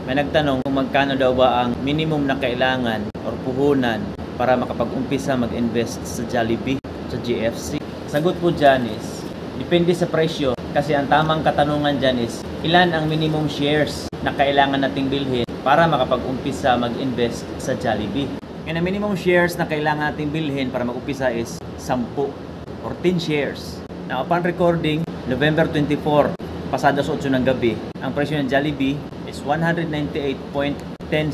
May nagtanong kung magkano daw ba ang minimum na kailangan or puhunan para makapag-umpisa mag-invest sa Jollibee, sa GFC. Sagot po dyan is, depende sa presyo. Kasi ang tamang katanungan dyan is, ilan ang minimum shares na kailangan nating bilhin para makapag-umpisa mag-invest sa Jollibee. Ngayon, ang minimum shares na kailangan nating bilhin para mag-umpisa is 10 or 10 shares. Now, upon recording, November 24, pasado sa 8 ng gabi, ang presyo ng Jollibee is 198.10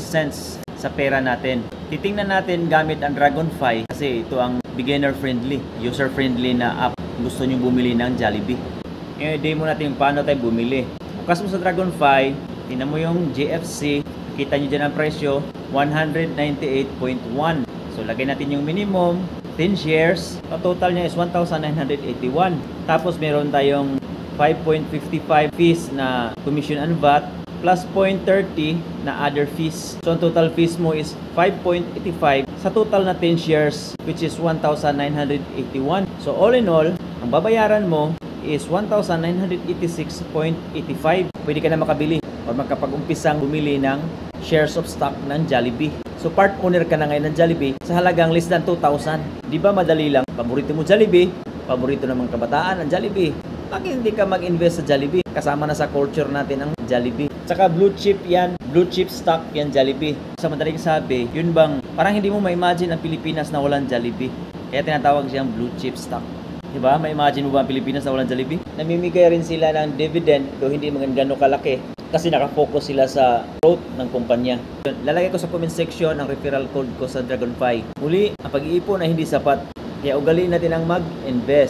cents sa pera natin. Titingnan natin gamit ang Dragonfy kasi ito ang beginner-friendly, user-friendly na app kung gusto nyo bumili ng Jollibee. Ngayon, i-demo natin paano tayo bumili. Bukas mo sa Dragonfy, tingnan mo yung GFC, kita nyo dyan ang presyo, 198.1. So, lagay natin yung minimum, 10 shares. Ang total niya is 1,981. Tapos, meron tayong 5.55 fees na commission and VAT plus 0.30 na other fees. So, ang total fees mo is 5.85 sa total na 10 shares which is 1,981. So, all in all, ang babayaran mo is 1,986.85. Pwede ka na makabili o makapag-umpisang bumili ng shares of stock ng Jollibee. So, part owner ka na ngayon ng Jollibee sa halagang less than 2,000. Di ba madali lang? Paborito mo Jollibee, paborito ng mga kabataan ang Jollibee. Bakit hindi ka mag-invest sa Jollibee? Kasama na sa culture natin ang Jollibee. Tsaka blue chip yan, blue chip stock yan Jollibee. Sa madaling sabi, yun bang parang hindi mo ma-imagine ang Pilipinas na walang Jollibee. Kaya tinatawag siyang blue chip stock. Diba? Ma-imagine mo ba ang Pilipinas na walang Jollibee? Namimigay rin sila ng dividend do hindi magandang kalaki kasi nakafocus sila sa growth ng kumpanya. Lalagay ko sa comment section ang referral code ko sa Dragonfy. Muli, ang pag-iipon ay hindi sapat. Kaya ugaliin natin ang mag-invest.